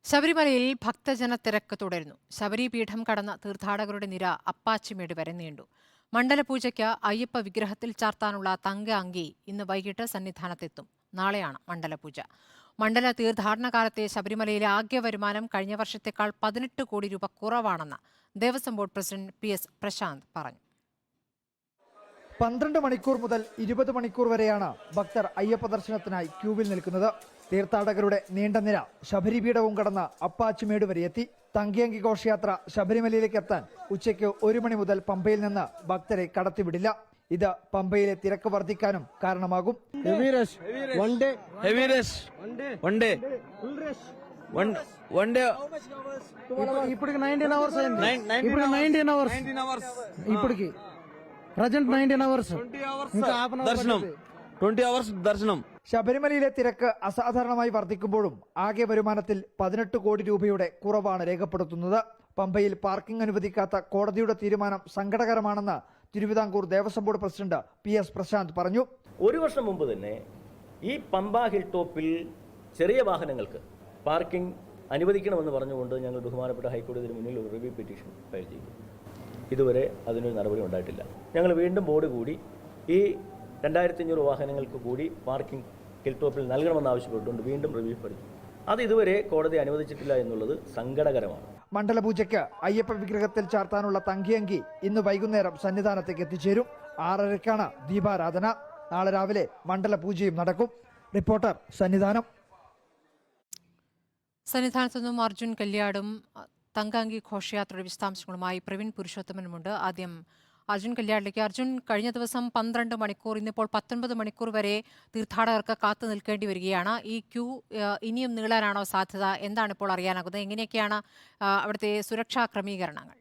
ശബരിമലയിൽ ഭക്തജന തിരക്ക് തുടരുന്നു. ശബരിപീഠം കടന്ന തീർത്ഥാടകരുടെ നിര അപ്പാച്ചിമേട് വരെ നീണ്ടു. മണ്ഡലപൂജയ്ക്ക് അയ്യപ്പ വിഗ്രഹത്തിൽ ചാർത്താനുള്ള തങ്ക അങ്കി ഇന്ന് വൈകിട്ട് സന്നിധാനത്തെത്തും. നാളെയാണ് മണ്ഡലപൂജ. മണ്ഡല തീർത്ഥാടന കാലത്തെ ശബരിമലയിലെ ആകെ വരുമാനം കഴിഞ്ഞ വർഷത്തേക്കാൾ 18 കോടി രൂപ കുറവാണെന്ന് Devaswom board president PS Prashant പറഞ്ഞു. 12 മണിക്കൂർ മുതൽ 20 മണിക്കൂർ വരെയാണ് ഭക്തർ അയ്യപ്പ ദർശനത്തിനായി ക്യൂവിൽ നിൽക്കുന്നത്. തീർത്ഥാടകരുടെ നീണ്ട നിര ശബരിപീഠവും കടന്ന് അപ്പാച്ചിമേട് വരെയെത്തി. തങ്കിയങ്കി ഘോഷയാത്ര ശബരിമലയിലേക്ക് എത്താൻ ഉച്ചയ്ക്ക് 1 മണി മുതൽ പമ്പയിൽ നിന്ന് ഭക്തരെ കടത്തിവിടില്ല. ഇത് പമ്പയിലെ തിരക്ക് വർദ്ധിക്കാനും കാരണമാകും. ఇప్పటికి 19 అవర్స్ అయింది. ఇప్పుడు 19 అవర్స్ ఇప్పటికి ప్రజెంట్ 19 అవర్స్ ఇంకా ദർശനം 20 hours ദർശനം. ശബരിമലയിലെ തിരക്ക് അസാധാരണമായി വർദ്ധിക്കുമ്പോഴും ആകെ വരുമാനത്തിൽ 18 കോടി രൂപയുടെ കുറവാണ് രേഖപ്പെടുത്തുന്നത്. പമ്പയിൽ പാർക്കിംഗ് അനുവദിക്കാത്ത കോടതിയുടെ തീരുമാനം സങ്കടകരമാണെന്ന് Thiruvithamkoor Devaswom board president PS Prashant പറഞ്ഞു. ഒരു വർഷം മുമ്പ് തന്നെ ഈ പമ്പ ഹിൽ ടോപ്പിൽ ചെറിയ വാഹനങ്ങൾക്ക് പാർക്കിംഗ് അനുവദിക്കണമെന്ന് പറഞ്ഞുകൊണ്ട് ഞങ്ങൾ ബഹുമാനപ്പെട്ട ഹൈക്കോടതിയുടെ മുന്നിൽ ഒരു റിവ്യൂ പെറ്റീഷൻ ഫയൽ ചെയ്തു. ഇതുവരെ അതിനൊരു നടപടി ഉണ്ടായിട്ടില്ല. ഞങ്ങൾ വീണ്ടും ബോർഡ് കൂടി ഈ 2500 വാഹനങ്ങൾക്ക് കൂടി പാർക്കിംഗ് ഹിൽ ടോപ്പിൽ നൽകണമെന്ന് ആവശ്യപ്പെട്ടുകൊണ്ട് വീണ്ടും റിവ്യൂ പഠിച്ചു. അത് ഇതുവരെ കോടതി അനുവദിച്ചിട്ടില്ല എന്നുള്ളത് സങ്കടകരമാണ്. മണ്ഡലപൂജയ്ക്ക് അയ്യപ്പ വിഗ്രഹത്തിൽ ചാർത്താനുള്ള തങ്കിയങ്കി ഇന്ന് വൈകുന്നേരം സന്നിധാനത്തേക്ക് എത്തിച്ചേരും. 6:30ക്കാണ് ദീപാരാധന. നാളെ രാവിലെ മണ്ഡലപൂജയും നടക്കും. റിപ്പോർട്ടർ സന്നിധാനം. സന്നിധാനത്തു നിന്നും അർജുൻ കല്യാടും തങ്കാങ്കി ഘോഷയാത്രയുടെ വിശദാംശങ്ങളുമായി പ്രവീൺ പുരുഷോത്തമനുമുണ്ട്. ആദ്യം അർജുൻ കല്യാടിലേക്ക്. അർജുൻ, കഴിഞ്ഞ ദിവസം 12 മണിക്കൂർ, ഇന്നിപ്പോൾ 19 മണിക്കൂർ വരെ തീർത്ഥാടകർക്ക് കാത്തു നിൽക്കേണ്ടി വരികയാണ്. ഈ ക്യൂ ഇനിയും നീളാനാണോ സാധ്യത? എന്താണ് ഇപ്പോൾ അറിയാനാകുന്നത്? എങ്ങനെയൊക്കെയാണ് അവിടുത്തെ സുരക്ഷാ ക്രമീകരണങ്ങൾ?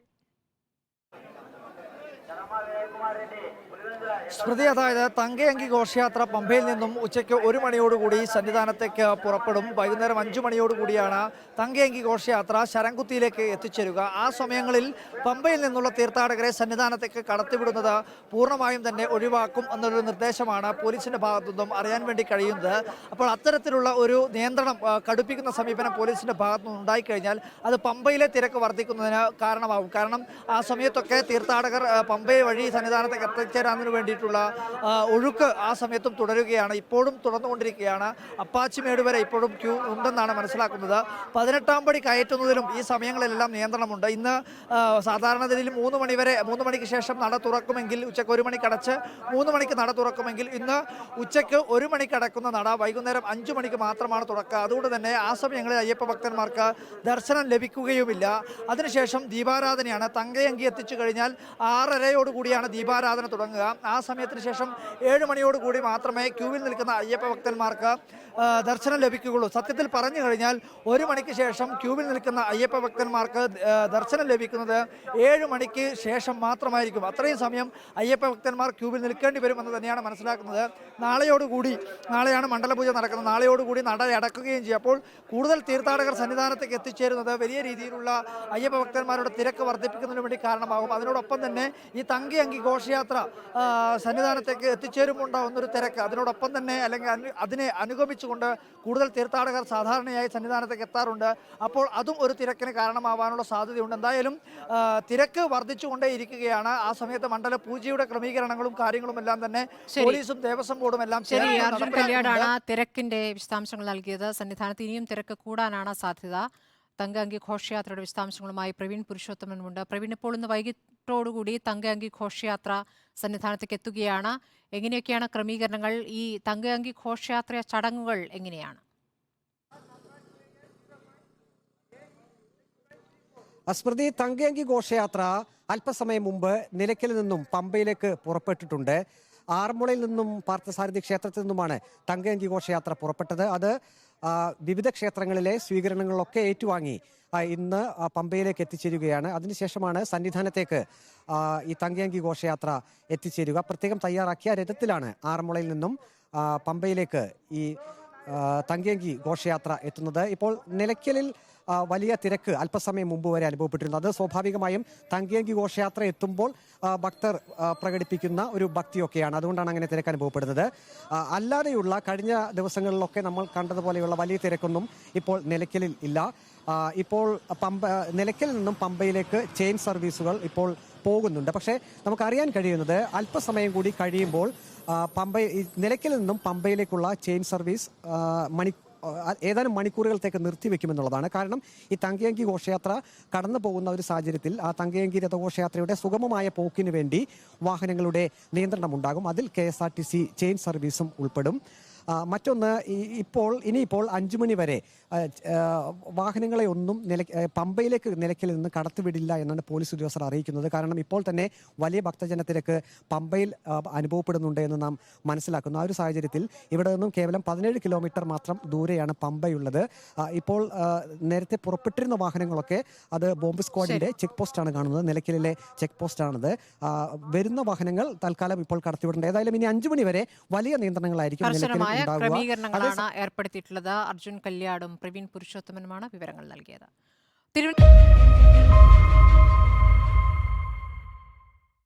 സ്മൃതി, അതായത് തങ്കയങ്കി ഘോഷയാത്ര പമ്പയിൽ നിന്നും ഉച്ചയ്ക്ക് 1 മണിയോടുകൂടി സന്നിധാനത്തേക്ക് പുറപ്പെടും. വൈകുന്നേരം 5 മണിയോടുകൂടിയാണ് തങ്കയങ്കി ഘോഷയാത്ര ശരംകുത്തിയിലേക്ക് എത്തിച്ചേരുക. ആ സമയങ്ങളിൽ പമ്പയിൽ നിന്നുള്ള തീർത്ഥാടകരെ സന്നിധാനത്തേക്ക് കടത്തിവിടുന്നത് പൂർണ്ണമായും തന്നെ ഒഴിവാക്കും എന്നൊരു നിർദ്ദേശമാണ് പോലീസിന്റെ ഭാഗത്തു നിന്നും അറിയാൻ വേണ്ടി കഴിയുന്നത്. അപ്പോൾ അത്തരത്തിലുള്ള ഒരു നിയന്ത്രണം കടുപ്പിക്കുന്ന സമീപനം പോലീസിന്റെ ഭാഗത്തു നിന്ന് ഉണ്ടായിക്കഴിഞ്ഞാൽ അത് പമ്പയിലെ തിരക്ക് വർദ്ധിക്കുന്നതിന് കാരണമാകും. കാരണം ആ സമയത്തൊക്കെ തീർത്ഥാടകർ പമ്പയെ വഴി സന്നിധാനത്തേക്ക് എത്തിച്ചേരാൻ വേണ്ടിയിട്ടുള്ള ഒഴുക്ക് ആ സമയത്തും തുടരുകയാണ്, ഇപ്പോഴും തുടർന്നുകൊണ്ടിരിക്കുകയാണ്. അപ്പാച്ചിമേട് വരെ ഇപ്പോഴും ക്യൂ ഉണ്ടെന്നാണ് മനസ്സിലാക്കുന്നത്. 18ാം പടി കയറ്റുന്നതിലും ഈ സമയങ്ങളിലെല്ലാം നിയന്ത്രണമുണ്ട്. ഇന്ന് സാധാരണഗതിയിൽ 3 മണി വരെ, 3 മണിക്ക് ശേഷം നട തുറക്കുമെങ്കിൽ, ഉച്ചയ്ക്ക് 1 മണിക്ക് അടച്ച് 3 മണിക്ക് നട തുറക്കുമെങ്കിൽ ഇന്ന് ഉച്ചയ്ക്ക് 1 മണിക്ക് അടക്കുന്ന നട വൈകുന്നേരം 5 മണിക്ക് മാത്രമാണ് തുറക്കുക. അതുകൊണ്ട് തന്നെ ആ സമയങ്ങളിൽ അയ്യപ്പ ഭക്തന്മാർക്ക് ദർശനം ലഭിക്കുകയുമില്ല. അതിനുശേഷം ദീപാരാധനയാണ്. തങ്കയങ്കി എത്തിച്ചു കഴിഞ്ഞാൽ 6:30യോടുകൂടിയാണ് ദീപാരാധന തുടങ്ങുക. ആ സമയത്തിന് ശേഷം 7 മണിയോടുകൂടി മാത്രമേ ക്യൂവിൽ നിൽക്കുന്ന അയ്യപ്പ ഭക്തന്മാർക്ക് ദർശനം ലഭിക്കുകയുള്ളൂ. സത്യത്തിൽ പറഞ്ഞു കഴിഞ്ഞാൽ 1 മണിക്ക് ശേഷം ക്യൂവിൽ നിൽക്കുന്ന അയ്യപ്പ ഭക്തന്മാർക്ക് ദർശനം ലഭിക്കുന്നത് 7 മണിക്ക് ശേഷം മാത്രമായിരിക്കും. അത്രയും സമയം അയ്യപ്പ ഭക്തന്മാർ ക്യൂവിൽ നിൽക്കേണ്ടി വരുമെന്ന് തന്നെയാണ് മനസ്സിലാക്കുന്നത്. നാളെയാണ് മണ്ഡലപൂജ നടക്കുന്നത്. നാളെയോടുകൂടി നട അടക്കുകയും ചെയ്യും. അപ്പോൾ കൂടുതൽ തീർത്ഥാടകർ സന്നിധാനത്തേക്ക് എത്തിച്ചേരുന്നത് വലിയ രീതിയിലുള്ള അയ്യപ്പ ഭക്തന്മാരുടെ തിരക്ക് വർദ്ധിപ്പിക്കുന്നതിന് വേണ്ടി കാരണമാകും. അതിനോടൊപ്പം തന്നെ ഈ തങ്കയങ്കി ഘോഷയാത്ര സന്നിധാനത്തേക്ക് എത്തിച്ചേരുമുണ്ടാവുന്നൊരു തിരക്ക്, അതിനോടൊപ്പം തന്നെ അല്ലെങ്കിൽ അതിനെ അനുഗമിച്ചുകൊണ്ട് കൂടുതൽ തീർത്ഥാടകർ സാധാരണയായി സന്നിധാനത്തേക്ക് എത്താറുണ്ട്. അപ്പോൾ അതും ഒരു തിരക്കിന് കാരണമാവാനുള്ള സാധ്യതയുണ്ട്. എന്തായാലും തിരക്ക് വർദ്ധിച്ചുകൊണ്ടേയിരിക്കുകയാണ്. ആ സമയത്ത് മണ്ഡല പൂജയുടെ ക്രമീകരണങ്ങളും കാര്യങ്ങളും എല്ലാം തന്നെ പോലീസും ദേവസ്വം ബോർഡും എല്ലാം അർജുൻ കല്യാടാണ് തിരക്കിന്റെ വിശദാംശങ്ങൾ നൽകിയത്. സന്നിധാനത്ത് ഇനിയും തിരക്ക് കൂടാനാണ് സാധ്യത. തങ്കയങ്കി ഘോഷയാത്രയുടെ വിശദാംശങ്ങളുമായി പ്രവീൺ പുരുഷോത്തമനുമുണ്ട്. പ്രവീൺ, ഇപ്പോൾ ഇന്ന് വൈകിട്ടോടുകൂടി തങ്കയങ്കി ഘോഷയാത്ര സന്നിധാനത്തേക്ക് എത്തുകയാണ്. എങ്ങനെയൊക്കെയാണ് ക്രമീകരണങ്ങൾ? ഈ തങ്കയങ്കി ഘോഷയാത്ര ചടങ്ങുകൾ എങ്ങനെയാണ്? സ്മൃതി, തങ്കയങ്കി ഘോഷയാത്ര അല്പസമയം മുമ്പ് നിലയ്ക്കലിൽ നിന്നും പമ്പയിലേക്ക് പുറപ്പെട്ടിട്ടുണ്ട്. ആറന്മുളയിൽ നിന്നും പാർത്ഥസാരഥി ക്ഷേത്രത്തിൽ നിന്നുമാണ് തങ്കയങ്കി ഘോഷയാത്ര പുറപ്പെട്ടത്. അത് വിവിധ ക്ഷേത്രങ്ങളിലെ സ്വീകരണങ്ങളിലൊക്കെ ഏറ്റുവാങ്ങി ഇന്ന് പമ്പയിലേക്ക് എത്തിച്ചേരുകയാണ്. അതിനുശേഷമാണ് സന്നിധാനത്തേക്ക് ഈ തങ്കയങ്കി ഘോഷയാത്ര എത്തിച്ചേരുക. പ്രത്യേകം തയ്യാറാക്കിയ രഥത്തിലാണ് ആറന്മുളയിൽ നിന്നും പമ്പയിലേക്ക് ഈ തങ്കയങ്കി ഘോഷയാത്ര എത്തുന്നത്. ഇപ്പോൾ നിലയ്ക്കലിൽ വലിയ തിരക്ക് അല്പസമയം മുമ്പ് വരെ അനുഭവപ്പെട്ടിരുന്നു. അത് സ്വാഭാവികമായും തങ്കയങ്കി ഘോഷയാത്ര എത്തുമ്പോൾ ഭക്തർ പ്രകടിപ്പിക്കുന്ന ഒരു ഭക്തിയൊക്കെയാണ്. അതുകൊണ്ടാണ് അങ്ങനെ തിരക്ക് അനുഭവപ്പെടുന്നത്. അല്ലാതെയുള്ള കഴിഞ്ഞ ദിവസങ്ങളിലൊക്കെ നമ്മൾ കണ്ടതുപോലെയുള്ള വലിയ തിരക്കൊന്നും ഇപ്പോൾ നിലയ്ക്കലിൽ ഇല്ല. ഇപ്പോൾ നിലയ്ക്കലിൽ നിന്നും പമ്പയിലേക്ക് ചെയിൻ സർവീസുകൾ ഇപ്പോൾ പോകുന്നുണ്ട്. പക്ഷേ നമുക്കറിയാൻ കഴിയുന്നത് അല്പസമയം കൂടി കഴിയുമ്പോൾ നിലയ്ക്കലിൽ നിന്നും പമ്പയിലേക്കുള്ള ചെയിൻ സർവീസ് ഏതാനും മണിക്കൂറുകളത്തേക്ക് നിർത്തിവെക്കുമെന്നുള്ളതാണ്. കാരണം ഈ തങ്കയങ്കി ഘോഷയാത്ര കടന്നു പോകുന്ന ഒരു സാഹചര്യത്തിൽ ആ തങ്കയങ്കി രഥഘോഷയാത്രയുടെ സുഗമമായ പോക്കിന് വേണ്ടി വാഹനങ്ങളുടെ നിയന്ത്രണം ഉണ്ടാകും. അതിൽ KSRTC ചെയിൻ സർവീസും ഉൾപ്പെടും. മറ്റൊന്ന്, ഇനിയിപ്പോൾ 5 മണി വരെ വാഹനങ്ങളെ ഒന്നും പമ്പയിലേക്ക് നിലയ്ക്കലിൽ നിന്ന് കടത്തിവിടില്ല എന്നാണ് പോലീസ് ഉദ്യോഗസ്ഥർ അറിയിക്കുന്നത്. കാരണം ഇപ്പോൾ തന്നെ വലിയ ഭക്തജനത്തിരക്ക് പമ്പയിൽ അനുഭവപ്പെടുന്നുണ്ട് എന്ന് നാം മനസ്സിലാക്കുന്നു. ആ ഒരു സാഹചര്യത്തിൽ ഇവിടെ നിന്നും കേവലം 17 കിലോമീറ്റർ മാത്രം ദൂരെയാണ് പമ്പയുള്ളത്. ഇപ്പോൾ നേരത്തെ പുറപ്പെട്ടിരുന്ന വാഹനങ്ങളൊക്കെ അത് ബോംബ് സ്ക്വാഡിന്റെ ചെക്ക് പോസ്റ്റാണ് കാണുന്നത്. നിലയ്ക്കലിലെ ചെക്ക് പോസ്റ്റാണത്. വരുന്ന വാഹനങ്ങൾ തൽക്കാലം ഇപ്പോൾ കടത്തിവിടേണ്ടത്. ഏതായാലും ഇനി 5 മണി വരെ വലിയ നിയന്ത്രണങ്ങളായിരിക്കും നിലയ്ക്കലിൽ ഉണ്ടാകുക. ക്രമീകരണങ്ങളാണ് ഏർപ്പെടുത്തിയിട്ടുള്ളത്. അർജുൻ കല്യാടും പ്രവീൺ പുരുഷോത്തമനുമാണ് വിവരങ്ങൾ നൽകിയത്.